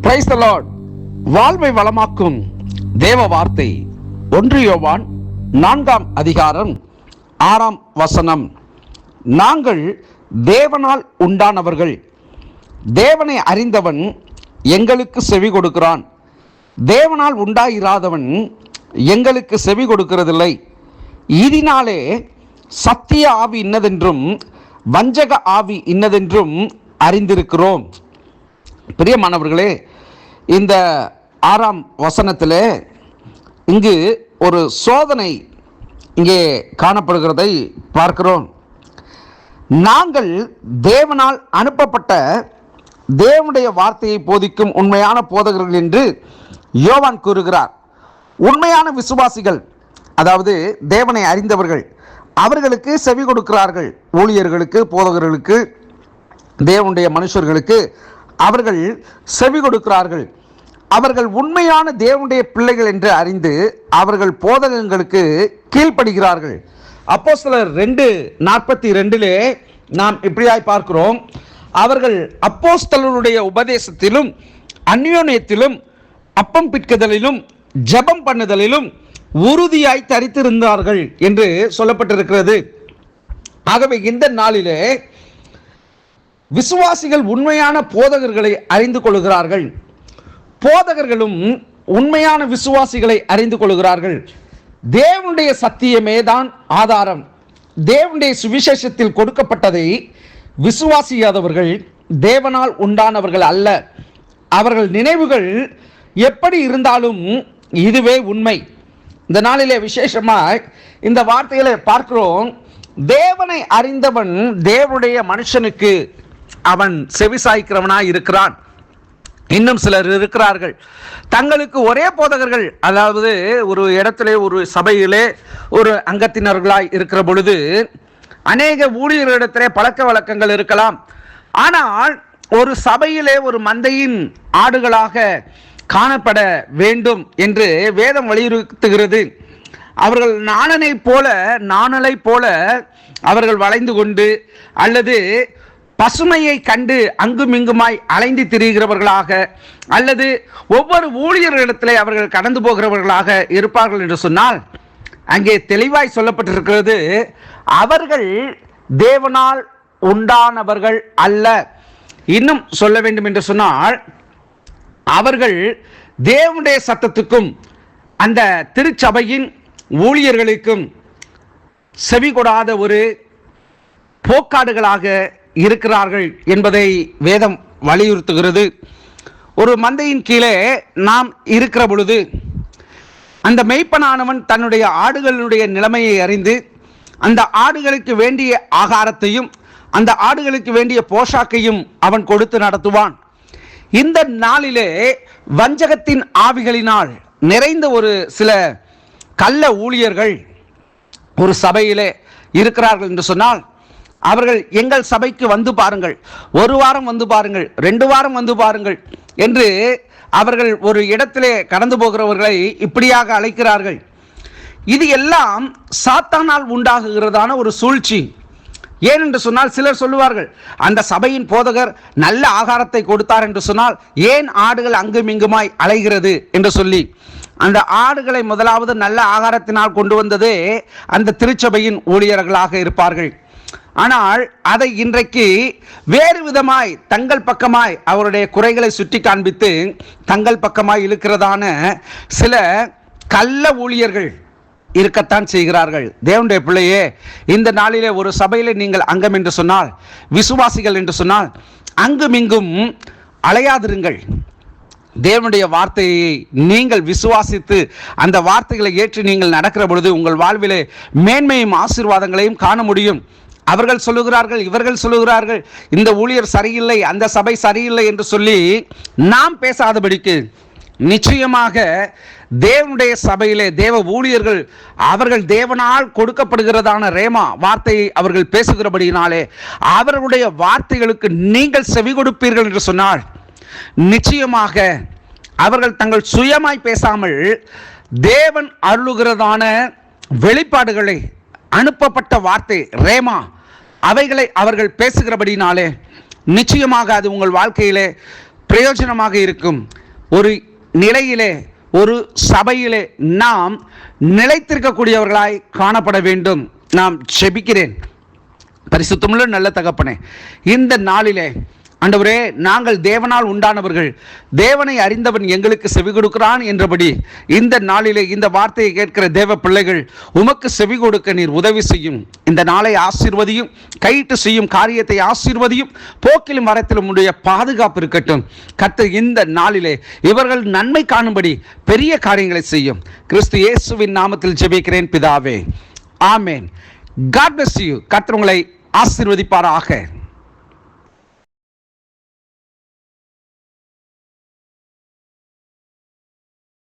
Praise the Lord. வாழ்வை வளமாக்கும் தேவ வார்த்தை 1 யோவான் 4ஆம் அதிகாரம் 6ஆம் வசனம். நாங்கள் தேவனால் உண்டானவர்கள், தேவனை அறிந்தவன் எங்களுக்கு செவி கொடுக்கிறான், தேவனால் உண்டாயிராதவன் எங்களுக்கு செவி கொடுக்கிறதில்லை. இதனாலே சத்திய ஆவி இன்னதென்றும் வஞ்சக ஆவி இன்னதென்றும் அறிந்திருக்கிறோம். பிரியமானவர்களே, இந்த 6ஆம் வசனத்தில் இங்கு ஒரு சோதனை இங்கே காணப்படுகிறதை பார்க்கிறோம். நாங்கள் தேவனால் அனுப்பப்பட்ட தேவனுடைய வார்த்தையை போதிக்கும் உண்மையான போதகர்கள் என்று யோவான் கூறுகிறார். உண்மையான விசுவாசிகள், அதாவது தேவனை அறிந்தவர்கள், அவர்களுக்கு செவி கொடுக்கிறார்கள். ஊழியர்களுக்கு, போதகர்களுக்கு, தேவனுடைய மனுஷர்களுக்கு அவர்கள் செவி கொடுக்கிறார்கள். அவர்கள் உண்மையான தேவனுடைய பிள்ளைகள் என்று அறிந்து அவர்கள் போதகங்களுக்கு கீழ்ப்படுகிறார்கள். அப்போஸ்தலர் 2:42 நாம் இப்படியாய் பார்க்கிறோம். அவர்கள் அப்போஸ்தலருடைய உபதேசத்திலும் அந்யோன்யத்திலும் அப்பம் பிட்குதலிலும் ஜெபம் பண்ணுதலிலும் உறுதியாய் தரித்திருந்தார்கள் என்று சொல்லப்பட்டிருக்கிறது. ஆகவே இந்த நாளிலே விசுவாசிகள் உண்மையான போதகர்களை அறிந்து கொள்கிறார்கள். போதகர்களும் உண்மையான விசுவாசிகளை அறிந்து கொள்கிறார்கள். தேவனுடைய சத்தியமே தான் ஆதாரம். தேவனுடைய சுவிசேஷத்தில் கொடுக்கப்பட்டதை விசுவாசியாதவர்கள் தேவனால் உண்டானவர்கள் அல்ல. அவர்கள் நினைவுகள் எப்படி இருந்தாலும் இதுவே உண்மை. இந்த நாளிலே விசேஷமாய் இந்த வார்த்தைகளை பார்க்கிறோம். தேவனை அறிந்தவன் தேவனுடைய மனுஷனுக்கு அவன் செவிசாய்க்கிறவனாய் இருக்கிறான். இன்னும் சிலர் இருக்கிறார்கள், தங்களுக்கு ஒரே போதகர்கள், அதாவது ஒரு இடத்திலே ஒரு சபையிலே ஒரு அங்கத்தினர்களாய் இருக்கிற பொழுது அநேக ஊழியர்களிடத்திலே பழக்க வழக்கங்கள் இருக்கலாம். ஆனால் ஒரு சபையிலே ஒரு மந்தையின் ஆடுகளாக காணப்பட வேண்டும் என்று வேதம் வலியுறுத்துகிறது. அவர்கள் நாணலை போல அவர்கள் வளைந்து கொண்டு அல்லது பசுமையை கண்டு அங்குமிங்குமாய் அலைந்து திரிகிறவர்களாக அல்லது ஒவ்வொரு ஊழியர்களிடத்திலே அவர்கள் கடந்து போகிறவர்களாக இருப்பார்கள் என்று சொன்னால், அங்கே தெளிவாய் சொல்லப்பட்டிருக்கிறது, அவர்கள் தேவனால் உண்டானவர்கள் அல்ல. இன்னும் சொல்ல வேண்டும் என்று சொன்னால், அவர்கள் தேவனுடைய சத்தத்துக்கும் அந்த திருச்சபையின் ஊழியர்களுக்கும் செவி கொடாத ஒரு போக்காடுகளாக இருக்கிறார்கள் என்பதை வேதம் வலியுறுத்துகிறது. ஒரு மந்தையின் கீழே நாம் இருக்கிற பொழுது அந்த மேய்ப்பனானவன் தன்னுடைய ஆடுகளுடைய நிலைமையை அறிந்து அந்த ஆடுகளுக்கு வேண்டிய ஆகாரத்தையும் அந்த ஆடுகளுக்கு வேண்டிய போஷாக்கையும் அவன் கொடுத்து நடத்துவான். இந்த நாளிலே வஞ்சகத்தின் ஆவிகளினால் நிறைந்த ஒரு சில கள்ள ஊழியர்கள் ஒரு சபையிலே இருக்கிறார்கள் என்று சொன்னால், அவர்கள் எங்கள் சபைக்கு வந்து பாருங்கள், 1 வாரம் வந்து பாருங்கள், 2 வாரம் வந்து பாருங்கள் என்று அவர்கள் ஒரு இடத்திலே கடந்து போகிறவர்களை இப்படியாக அழைக்கிறார்கள். இது எல்லாம் சாத்தானால் உண்டாகுகிறதான ஒரு சூழ்ச்சி. ஏனென்று சொன்னால், சிலர் சொல்லுவார்கள், அந்த சபையின் போதகர் நல்ல ஆகாரத்தை கொடுத்தார் என்று சொன்னால் ஏன் ஆடுகள் அங்குமிங்குமாய் அலைகிறது என்று சொல்லி, அந்த ஆடுகளை முதலாவது நல்ல ஆகாரத்தினால் கொண்டு வந்ததே அந்த திருச்சபையின் ஊழியர்களாக இருப்பார்கள். ஆனால் அதை இன்றைக்கு வேறு விதமாய் தங்கள் பக்கமாய் அவருடைய குறைகளை சுட்டி காண்பித்து தங்கள் பக்கமாய் இருக்கிறதான சில கள்ள ஊழியர்கள் இருக்கத்தான் செய்கிறார்கள். தேவனுடைய பிள்ளையே, இந்த நாளிலே ஒரு சபையிலே நீங்கள் அங்கம் என்று சொன்னால், விசுவாசிகள் என்று சொன்னால், அங்குமிங்கும் அலையாதிருங்கள். தேவனுடைய வார்த்தையை நீங்கள் விசுவாசித்து அந்த வார்த்தைகளை ஏற்று நீங்கள் நடக்கிற பொழுது உங்கள் வாழ்விலே மேன்மையும் ஆசீர்வாதங்களையும் காண முடியும். அவர்கள் சொல்லுகிறார்கள், இவர்கள் சொல்லுகிறார்கள், இந்த ஊழியர் சரியில்லை, அந்த சபை சரியில்லை என்று சொல்லி நாம் பேசாதபடிக்கு, நிச்சயமாக தேவனுடைய சபையிலே தேவ ஊழியர்கள் அவர்கள் தேவனால் கொடுக்கப்படுகிறதான ரேமா வார்த்தையை அவர்கள் பேசுகிறபடியினாலே அவர்களுடைய வார்த்தைகளுக்கு நீங்கள் செவி கொடுப்பீர்கள் என்று சொன்னால், நிச்சயமாக அவர்கள் தங்கள் சுயமாய் பேசாமல் தேவன் அருளுகிறதான வெளிப்பாடுகளை, அனுப்பப்பட்ட வார்த்தை ரேமா, அவைகளை அவர்கள் பேசுகிறபடினாலே நிச்சயமாக அது உங்கள் வாழ்க்கையிலே பிரயோஜனமாக இருக்கும் ஒரு நிலையிலே, ஒரு சபையிலே நாம் நிலைத்திருக்கக்கூடியவர்களாய் காணப்பட வேண்டும். நாம் ஜெபிக்கிறேன். பரிசுத்தமுள்ள நல்ல தகப்பனே, இந்த நாளிலே ஆண்டவரே, நாங்கள் தேவனால் உண்டானவர்கள், தேவனை அறிந்தவன் எங்களுக்கு செவி கொடுக்கிறான் என்றபடி இந்த நாளிலே இந்த வார்த்தையை கேட்கிற தேவ பிள்ளைகள் உமக்கு செவி கொடுக்க நீர் உதவி செய்யும். இந்த நாளை ஆசீர்வதியும், கையிட்டு செய்யும் காரியத்தை ஆசீர்வதியும், போக்கிலும் வரத்திலும் உடைய பாதுகாப்பு இருக்கட்டும். கர்த்தர் இந்த நாளிலே இவர்கள் நன்மை காணும்படி பெரிய காரியங்களை செய்யும். கிறிஸ்து இயேசுவின் நாமத்தில் ஜெபிக்கிறேன் பிதாவே, ஆமேன். God bless you. கர்த்தர் உங்களை ஆசீர்வதிப்பாராக.